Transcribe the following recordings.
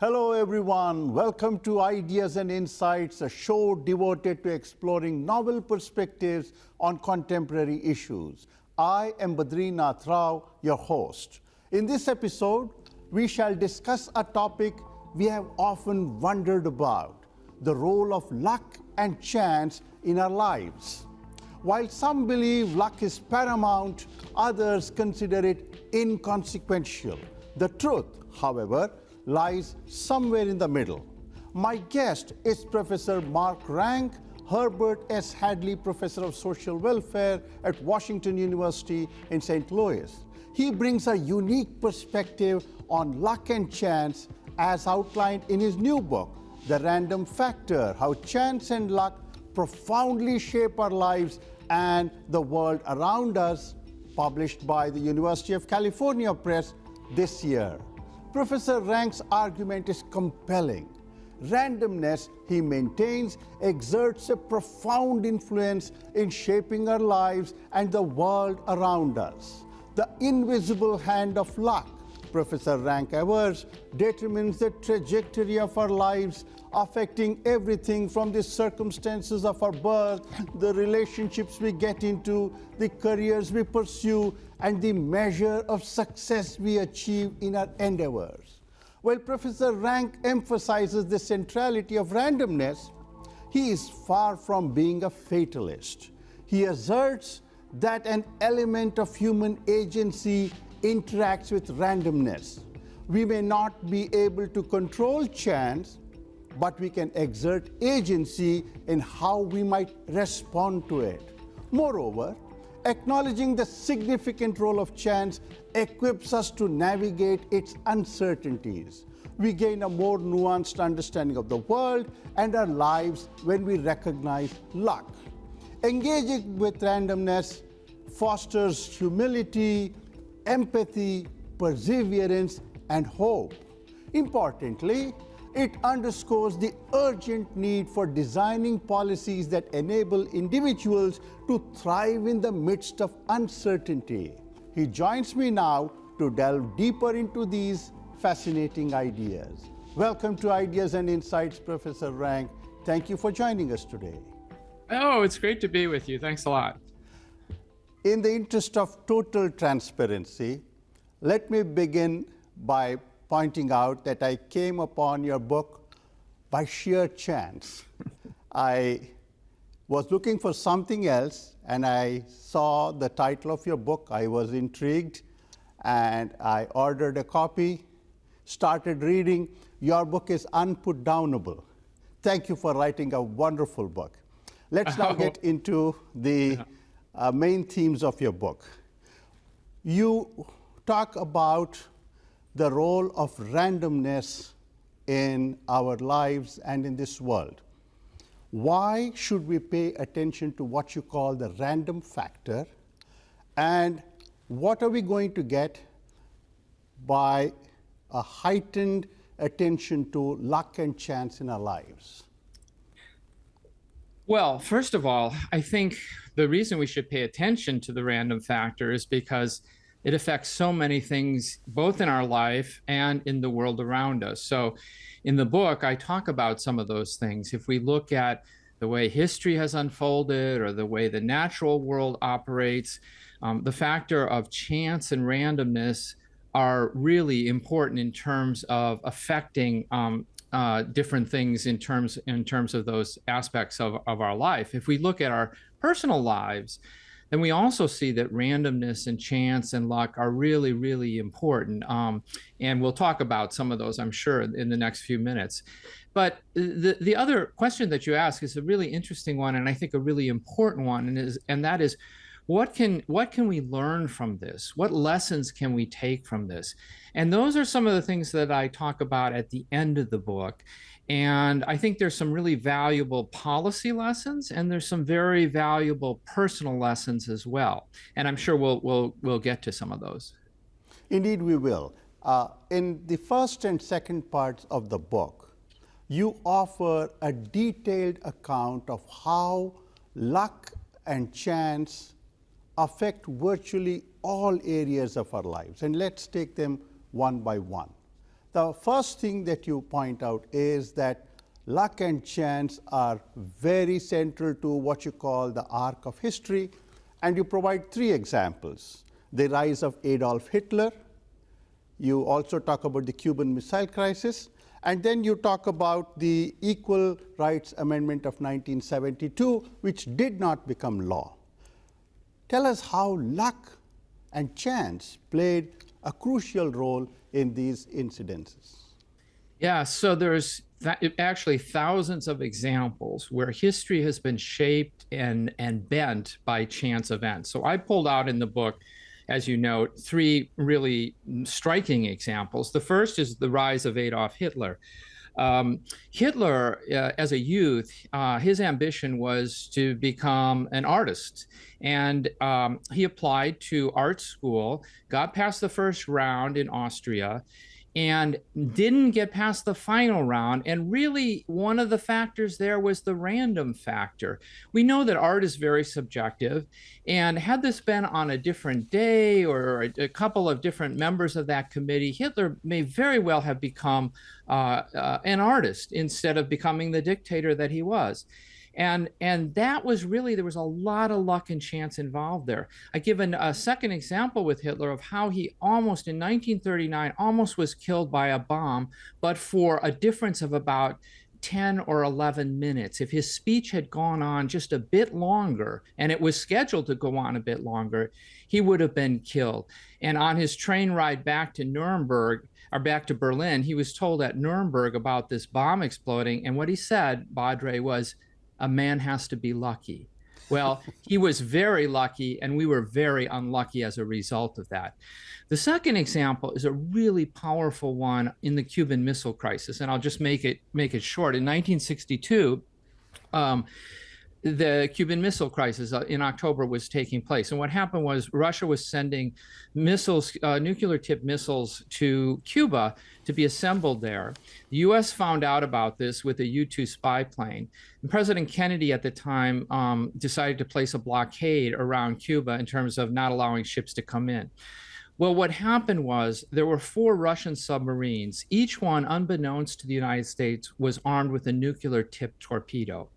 Hello everyone, welcome to Ideas and Insights, a show devoted to exploring novel perspectives on contemporary issues. I am Badrinath Rao, your host. In this episode, we shall discuss a topic we have often wondered about, the role of luck and chance in our lives. While some believe luck is paramount, others consider it inconsequential. The truth, however, lies somewhere in the middle. My guest is Professor Mark Rank, Herbert S. Hadley Professor of Social Welfare at Washington University in St. Louis. He brings a unique perspective on luck and chance as outlined in his new book, The Random Factor: How Chance and Luck Profoundly Shape Our Lives and the World Around Us, published by the University of California Press this year. Professor Rank's argument is compelling. Randomness, he maintains, exerts a profound influence in shaping our lives and the world around us. The invisible hand of luck, Professor Rank avers, determines the trajectory of our lives, affecting everything from the circumstances of our birth, the relationships we get into, the careers we pursue, and the measure of success we achieve in our endeavors. While Professor Rank emphasizes the centrality of randomness, he is far from being a fatalist. He asserts that an element of human agency interacts with randomness. We may not be able to control chance, but we can exert agency in how we might respond to it. Moreover, acknowledging the significant role of chance equips us to navigate its uncertainties. We gain a more nuanced understanding of the world and our lives when we recognize luck. Engaging with randomness fosters humility, empathy, perseverance, and hope. Importantly, it underscores the urgent need for designing policies that enable individuals to thrive in the midst of uncertainty. He joins me now to delve deeper into these fascinating ideas. Welcome to Ideas and Insights, Professor Rank. Thank you for joining us today. Oh, it's great to be with you. Thanks a lot. In the interest of total transparency, let me begin by pointing out that I came upon your book by sheer chance. I was looking for something else, and I saw the title of your book. I was intrigued, and I ordered a copy, started reading. Your book is unputdownable. Thank you for writing a wonderful book. Let's now get into the main themes of your book. You talk about the role of randomness in our lives and in this world. Why should we pay attention to what you call the random factor, and what are we going to get by a heightened attention to luck and chance in our lives? Well, first of all, I think the reason we should pay attention to the random factor is because it affects so many things, both in our life and in the world around us. So in the book, I talk about some of those things. If we look at the way history has unfolded or the way the natural world operates, the factor of chance and randomness are really important in terms of affecting different things in terms of those aspects of our life. If we look at our personal lives, then we also see that randomness and chance and luck are really, really important. And we'll talk about some of those, I'm sure, in the next few minutes. But the other question that you ask is a really interesting one, and I think a really important one, and that is, what can we learn from this? What lessons can we take from this? And those are some of the things that I talk about at the end of the book. And I think there's some really valuable policy lessons, and there's some very valuable personal lessons as well. And I'm sure we'll get to some of those. Indeed, we will. In the first and second parts of the book, you offer a detailed account of how luck and chance affect virtually all areas of our lives. And let's take them one by one. The first thing that you point out is that luck and chance are very central to what you call the arc of history, and you provide three examples. The rise of Adolf Hitler, you also talk about the Cuban Missile Crisis, and then you talk about the Equal Rights Amendment of 1972, which did not become law. Tell us how luck and chance played a crucial role in these incidences. Yeah, so there's actually thousands of examples where history has been shaped and bent by chance events. So I pulled out in the book, as you note, three really striking examples. The first is the rise of Adolf Hitler. Hitler, as a youth, his ambition was to become an artist. And he applied to art school, got past the first round in Austria, and didn't get past the final round. And really, one of the factors there was the random factor. We know that art is very subjective. And had this been on a different day or a couple of different members of that committee, Hitler may very well have become an artist instead of becoming the dictator that he was. And that was really, there was a lot of luck and chance involved there. I give a second example with Hitler of how he almost, in 1939, almost was killed by a bomb, but for a difference of about 10 or 11 minutes. If his speech had gone on just a bit longer, and it was scheduled to go on a bit longer, he would have been killed. And on his train ride back to Nuremberg, or back to Berlin, he was told at Nuremberg about this bomb exploding. And what he said, Badre, was, "A man has to be lucky." Well, he was very lucky, and we were very unlucky as a result of that. The second example is a really powerful one in the Cuban Missile Crisis, and I'll just make it short. In 1962, the Cuban Missile Crisis in October was taking place. And what happened was Russia was sending missiles, nuclear-tipped missiles to Cuba to be assembled there. The U.S. found out about this with a U-2 spy plane. And President Kennedy at the time decided to place a blockade around Cuba in terms of not allowing ships to come in. Well, what happened was there were 4 Russian submarines. Each one, unbeknownst to the United States, was armed with a nuclear-tipped torpedo.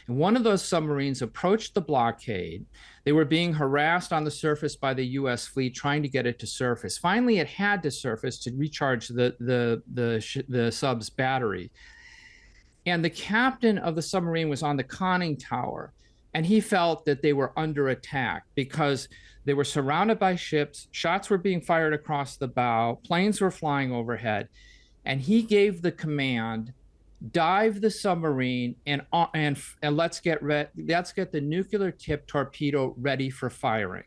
And one of those submarines approached the blockade. They were being harassed on the surface by the U.S. fleet, trying to get it to surface. Finally, it had to surface to recharge the sub's battery. And the captain of the submarine was on the conning tower, and he felt that they were under attack because they were surrounded by ships, shots were being fired across the bow, planes were flying overhead, and he gave the command, dive the submarine and let's get the nuclear-tipped torpedo ready for firing.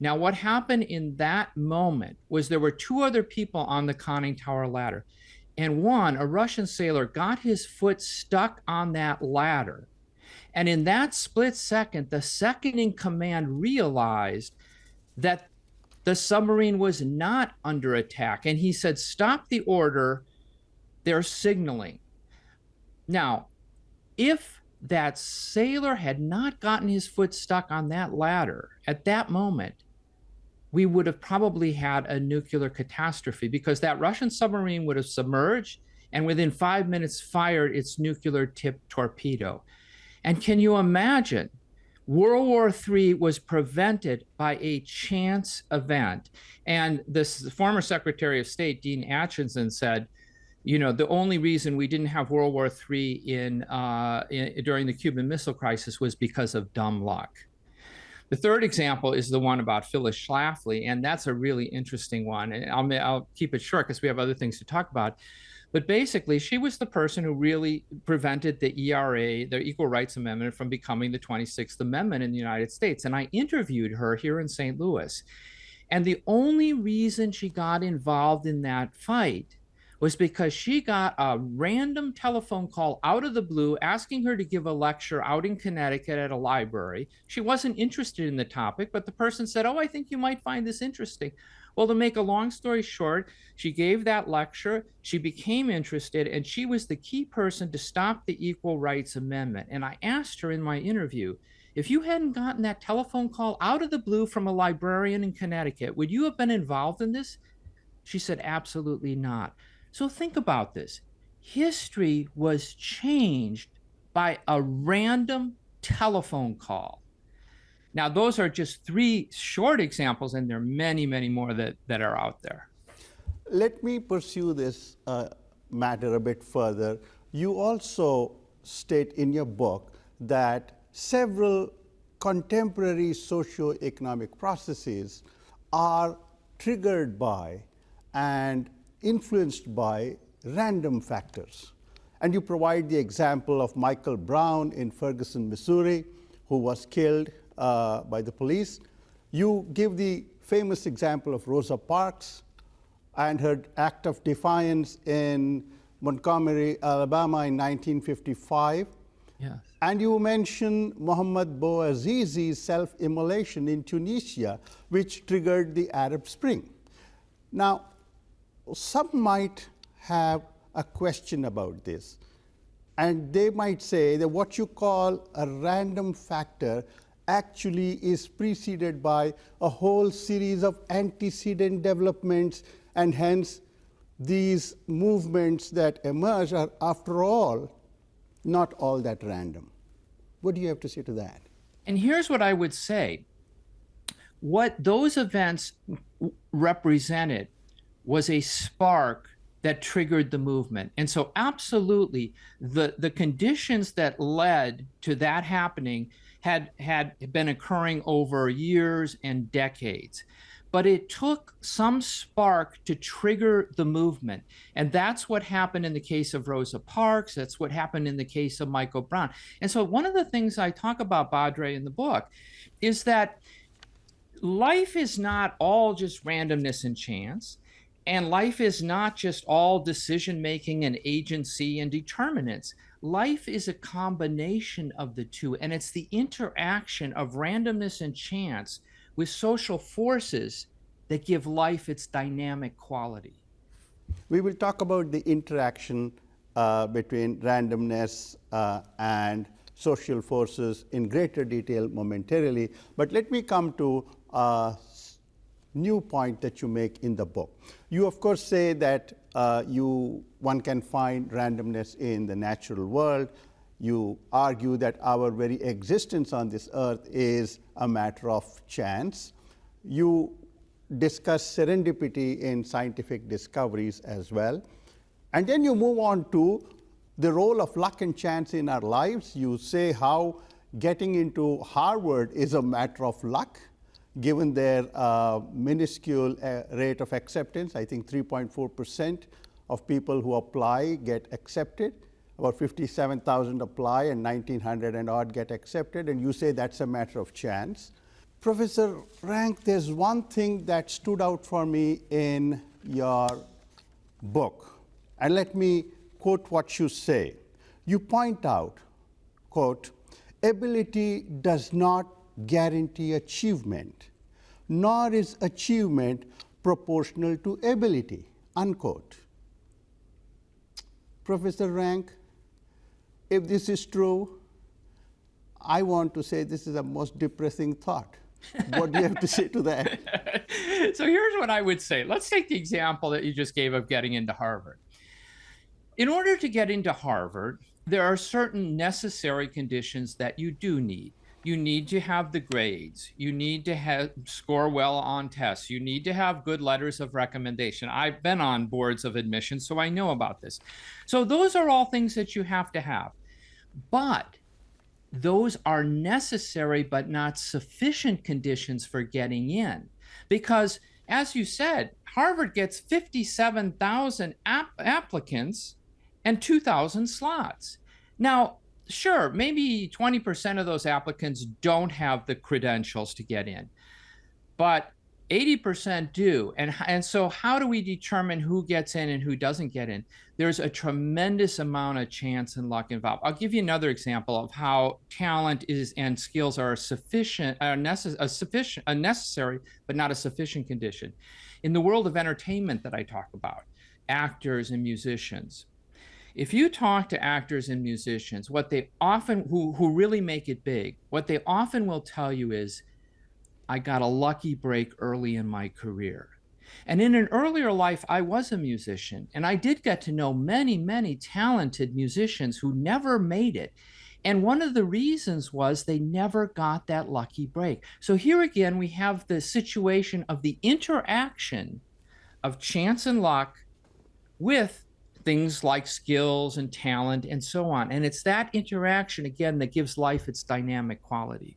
Now, what happened in that moment was there were 2 other people on the conning tower ladder, and one, a Russian sailor, got his foot stuck on that ladder. And in that split second, the second in command realized that the submarine was not under attack, and he said, "Stop the order, they're signaling." Now, if that sailor had not gotten his foot stuck on that ladder at that moment, we would have probably had a nuclear catastrophe because that Russian submarine would have submerged and within 5 minutes fired its nuclear-tipped torpedo. And can you imagine? World War III was prevented by a chance event. And this former Secretary of State, Dean Acheson, said, you know, the only reason we didn't have World War III during the Cuban Missile Crisis was because of dumb luck. The third example is the one about Phyllis Schlafly, and that's a really interesting one. And I'll keep it short because we have other things to talk about. But basically, she was the person who really prevented the ERA, the Equal Rights Amendment, from becoming the 26th Amendment in the United States. And I interviewed her here in St. Louis. And the only reason she got involved in that fight was because she got a random telephone call out of the blue asking her to give a lecture out in Connecticut at a library. She wasn't interested in the topic, but the person said, "Oh, I think you might find this interesting." Well, to make a long story short, she gave that lecture, she became interested, and she was the key person to stop the Equal Rights Amendment. And I asked her in my interview, if you hadn't gotten that telephone call out of the blue from a librarian in Connecticut, would you have been involved in this? She said, absolutely not. So think about this. History was changed by a random telephone call. Now, those are just three short examples, and there are many, many more that are out there. Let me pursue this matter a bit further. You also state in your book that several contemporary socio-economic processes are triggered by and influenced by random factors. And you provide the example of Michael Brown in Ferguson, Missouri, who was killed by the police. You give the famous example of Rosa Parks and her act of defiance in Montgomery, Alabama in 1955. Yes. And you mention Mohammed Bouazizi's self-immolation in Tunisia, which triggered the Arab Spring. Now, some might have a question about this, and they might say that what you call a random factor actually is preceded by a whole series of antecedent developments, and hence these movements that emerge are, after all, not all that random. What do you have to say to that? And here's what I would say. What those events represented was a spark that triggered the movement. And so absolutely, the conditions that led to that happening had been occurring over years and decades. But it took some spark to trigger the movement. And that's what happened in the case of Rosa Parks. That's what happened in the case of Michael Brown. And so one of the things I talk about, Badre, in the book is that life is not all just randomness and chance. And life is not just all decision-making and agency and determinants. Life is a combination of the two, and it's the interaction of randomness and chance with social forces that give life its dynamic quality. We will talk about the interaction between randomness and social forces in greater detail momentarily, but let me come to new point that you make in the book. You, of course, say that one can find randomness in the natural world. You argue that our very existence on this earth is a matter of chance. You discuss serendipity in scientific discoveries as well. And then you move on to the role of luck and chance in our lives. You say how getting into Harvard is a matter of luck, given their minuscule rate of acceptance. I think 3.4% of people who apply get accepted. About 57,000 apply and 1,900 and odd get accepted, and you say that's a matter of chance. Professor Rank, there's one thing that stood out for me in your book, and let me quote what you say. You point out, quote, "Ability does not guarantee achievement, nor is achievement proportional to ability," unquote. Professor Rank, if this is true, I want to say this is a most depressing thought. What do you have to say to that? So here's what I would say. Let's take the example that you just gave of getting into Harvard. In order to get into Harvard, there are certain necessary conditions that you do need. You need to have the grades. You need to score well on tests. You need to have good letters of recommendation. I've been on boards of admission, so I know about this. So those are all things that you have to have. But those are necessary but not sufficient conditions for getting in. Because, as you said, Harvard gets 57,000 applicants and 2,000 slots. Now, sure, maybe 20% of those applicants don't have the credentials to get in, but 80% do. And so how do we determine who gets in and who doesn't get in? There's a tremendous amount of chance and luck involved. I'll give you another example of how talent and skills are a necessary but not a sufficient condition. In the world of entertainment that I talk about, actors and musicians, if you talk to actors and musicians, what they often, who really make it big, what they often will tell you is, I got a lucky break early in my career. And in an earlier life, I was a musician, and I did get to know many, many talented musicians who never made it. And one of the reasons was they never got that lucky break. So here again, we have the situation of the interaction of chance and luck with things like skills and talent and so on. And it's that interaction, again, that gives life its dynamic quality.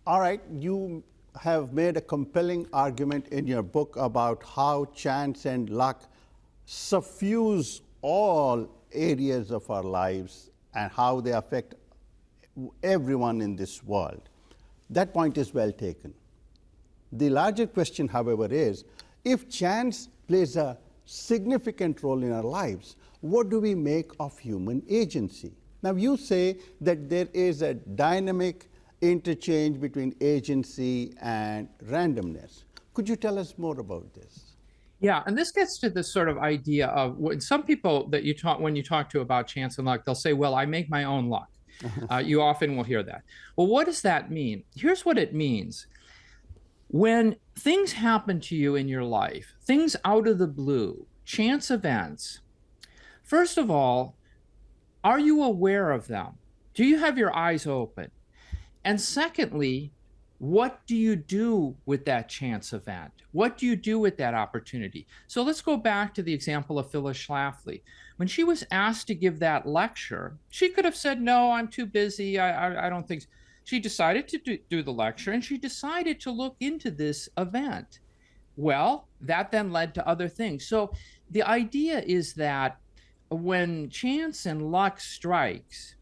All right, you have made a compelling argument in your book about how chance and luck suffuse all areas of our lives and how they affect everyone in this world. That point is well taken. The larger question, however, is if chance plays a significant role in our lives, what do we make of human agency? Now, you say that there is a dynamic interchange between agency and randomness. Could you tell us more about this? Yeah, and this gets to this sort of idea of when some people that you talk when you talk to about chance and luck, they'll say, "Well, I make my own luck." You often will hear that. Well, what does that mean? Here's what it means. When things happen to you in your life, things out of the blue, chance events, first of all, are you aware of them? Do you have your eyes open? And secondly, what do you do with that chance event? What do you do with that opportunity? So let's go back to the example of Phyllis Schlafly. When she was asked to give that lecture, she could have said, "No, I'm too busy. I don't think so." She decided to do the lecture, and she decided to look into this event. Well, that then led to other things. So the idea is that when chance and luck strikes,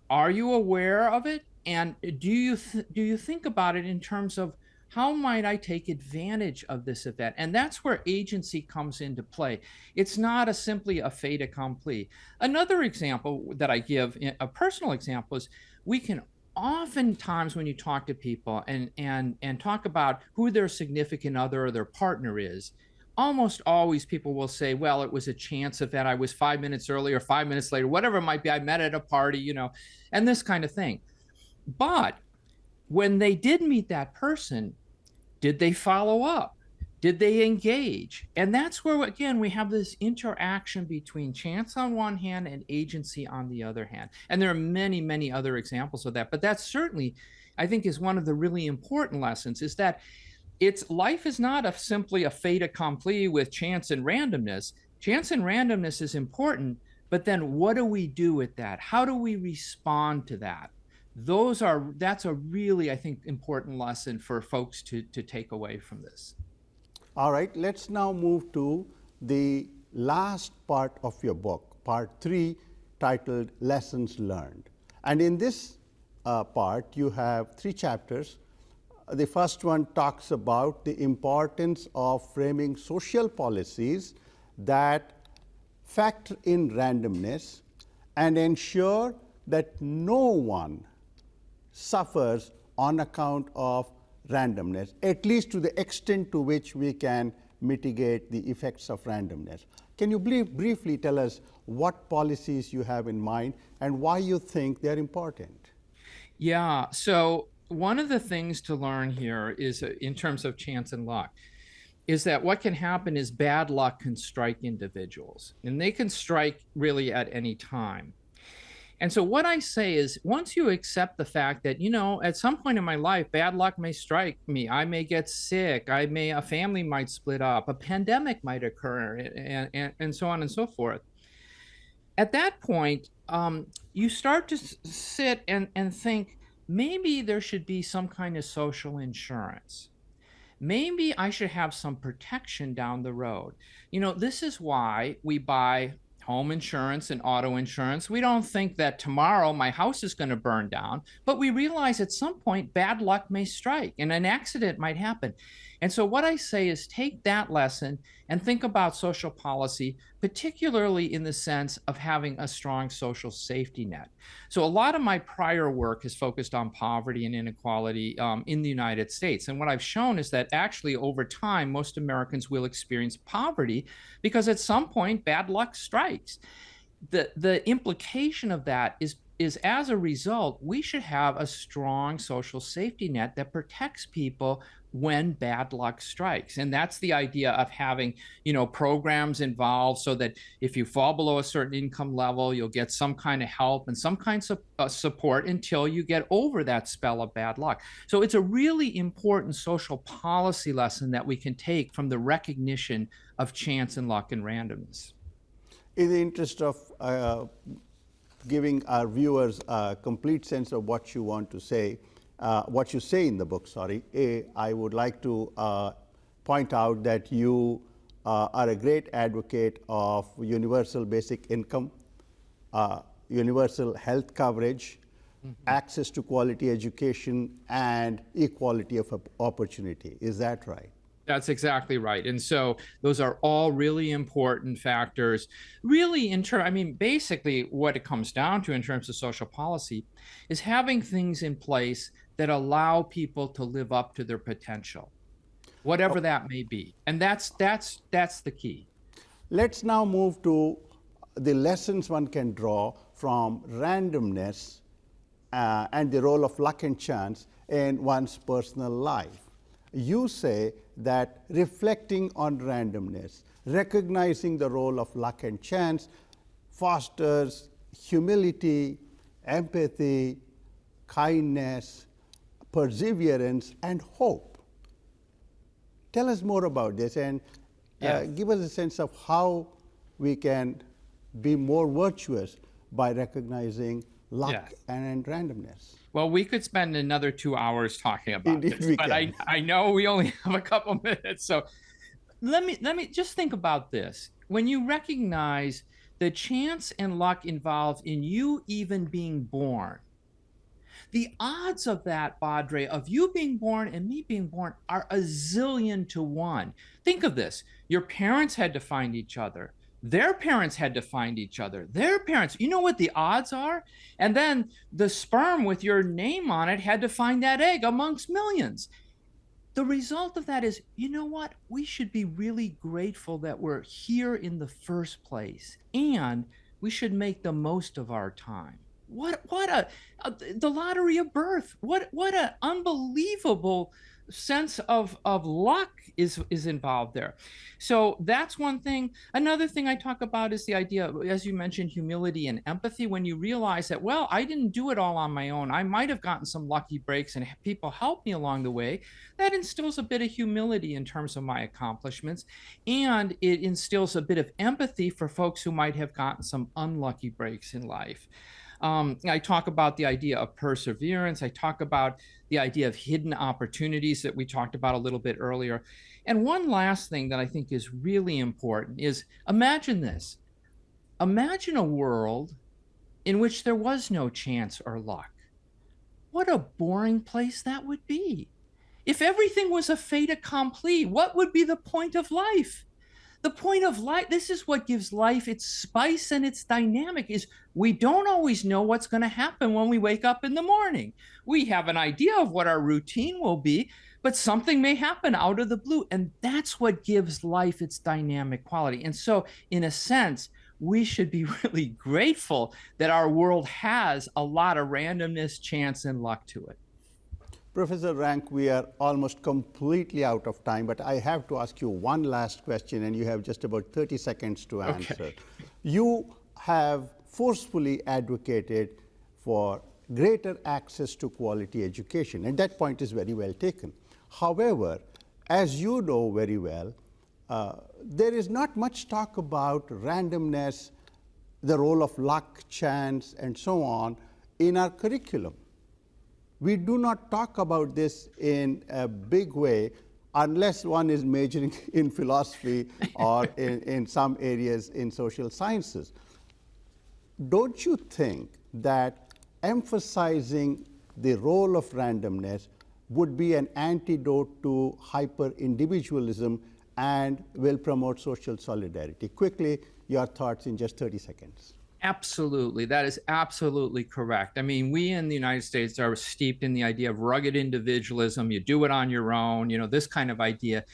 are you aware of it? And do you think about it in terms of how might I take advantage of this event? And that's where agency comes into play. It's not simply a fait accompli. Another example that I give, a personal example, is we can oftentimes when you talk to people and talk about who their significant other or their partner is, almost always people will say, "Well, it was a chance event. I was 5 minutes early or 5 minutes later, whatever it might be. I met at a party, and this kind of thing." But when they did meet that person, did they follow up? Did they engage? And that's where, again, we have this interaction between chance on one hand and agency on the other hand. And there are many, many other examples of that. But that certainly, I think, is one of the really important lessons, is that life is not simply a fait accompli with chance and randomness. Chance and randomness is important, but then what do we do with that? How do we respond to that? That's a really, I think, important lesson for folks to take away from this. All right, let's now move to the last part of your book, part 3, titled Lessons Learned. And in this part, you have 3 chapters. The first one talks about the importance of framing social policies that factor in randomness and ensure that no one suffers on account of randomness, at least to the extent to which we can mitigate the effects of randomness. Can you briefly tell us what policies you have in mind and why you think they're important? Yeah, so one of the things to learn here is, in terms of chance and luck, is that what can happen is bad luck can strike individuals, and they can strike really at any time. And so what I say is, once you accept the fact that, at some point in my life, bad luck may strike me. I may get sick. A family might split up. A pandemic might occur, and so on and so forth. At that point, you start to sit and think, maybe there should be some kind of social insurance. Maybe I should have some protection down the road. This is why we buy home insurance and auto insurance. We don't think that tomorrow my house is going to burn down, but we realize at some point bad luck may strike and an accident might happen. And so what I say is take that lesson and think about social policy, particularly in the sense of having a strong social safety net. So a lot of my prior work has focused on poverty and inequality in the United States. And what I've shown is that actually over time, most Americans will experience poverty because at some point bad luck strikes. The implication of that is as a result, we should have a strong social safety net that protects people when bad luck strikes. And that's the idea of having, programs involved so that if you fall below a certain income level, you'll get some kind of help and some kinds of support until you get over that spell of bad luck. So it's a really important social policy lesson that we can take from the recognition of chance and luck and randomness. In the interest of giving our viewers a complete sense of what you want to say, what you say in the book, I would like to point out that you are a great advocate of universal basic income, universal health coverage, access to quality education, and equality of opportunity. Is that right? That's exactly right. And so those are all really important factors. Really, basically what it comes down to in terms of social policy is having things in place that allow people to live up to their potential, whatever that may be. And that's the key. Let's now move to the lessons one can draw from randomness and the role of luck and chance in one's personal life. You say that reflecting on randomness, recognizing the role of luck and chance, fosters humility, empathy, kindness, perseverance, and hope. Tell us more about this and give us a sense of how we can be more virtuous by recognizing luck and randomness. Well, we could spend another 2 hours talking about Indeed this, we but can. I know we only have a couple minutes. So let me just think about this. When you recognize the chance and luck involved in you even being born, the odds of that, Badre, of you being born and me being born are a zillion to one. Think of this. Your parents had to find each other. Their parents had to find each other. Their parents, you know what the odds are? And then the sperm with your name on it had to find that egg amongst millions. The result of that is, you know what? We should be really grateful that we're here in the first place, and we should make the most of our time. The lottery of birth. What an unbelievable sense of luck is involved there. So that's one thing. Another thing I talk about is the idea, as you mentioned, humility and empathy. When you realize that, well, I didn't do it all on my own. I might have gotten some lucky breaks and people helped me along the way. That instills a bit of humility in terms of my accomplishments. And it instills a bit of empathy for folks who might have gotten some unlucky breaks in life. I talk about the idea of perseverance. I talk about the idea of hidden opportunities that we talked about a little bit earlier. And one last thing that I think is really important is imagine this. Imagine a world in which there was no chance or luck. What a boring place that would be. If everything was a fait accompli, what would be the point of life? The point of life, this is what gives life its spice and its dynamic, is we don't always know what's going to happen when we wake up in the morning. We have an idea of what our routine will be, but something may happen out of the blue. And that's what gives life its dynamic quality. And so, in a sense, we should be really grateful that our world has a lot of randomness, chance, and luck to it. Professor Rank, we are almost completely out of time, but I have to ask you one last question, and you have just about 30 seconds to answer. Okay. You have forcefully advocated for greater access to quality education, and that point is very well taken. However, as you know very well, there is not much talk about randomness, the role of luck, chance, and so on in our curriculum. We do not talk about this in a big way unless one is majoring in philosophy or in some areas in social sciences. Don't you think that emphasizing the role of randomness would be an antidote to hyper-individualism and will promote social solidarity? Quickly, your thoughts in just 30 seconds. Absolutely. That is absolutely correct. I mean, we in the United States are steeped in the idea of rugged individualism. You do it on your own, this kind of idea.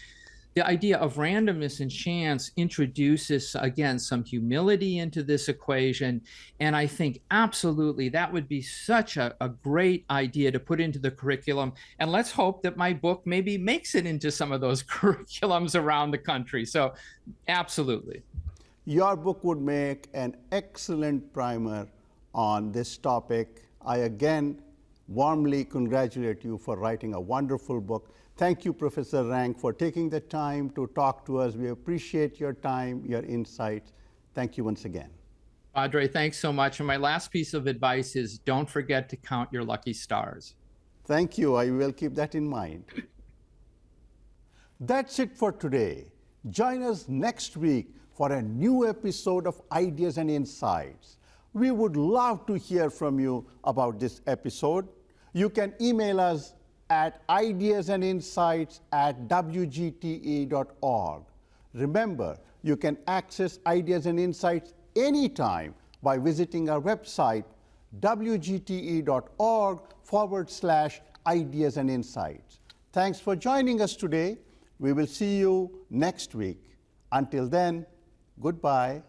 the idea of randomness and chance introduces, again, some humility into this equation. And I think absolutely that would be such a great idea to put into the curriculum. And let's hope that my book maybe makes it into some of those curriculums around the country. So absolutely. Your book would make an excellent primer on this topic. I again warmly congratulate you for writing a wonderful book. Thank you, Professor Rank, for taking the time to talk to us. We appreciate your time, your insights. Thank you once again. Padre, thanks so much. And my last piece of advice is don't forget to count your lucky stars. Thank you. I will keep that in mind. That's it for today. Join us next week for a new episode of Ideas and Insights. We would love to hear from you about this episode. You can email us at ideasandinsights@wgte.org. Remember, you can access Ideas and Insights anytime by visiting our website, wgte.org/ideas and insights. Thanks for joining us today. We will see you next week. Until then, goodbye.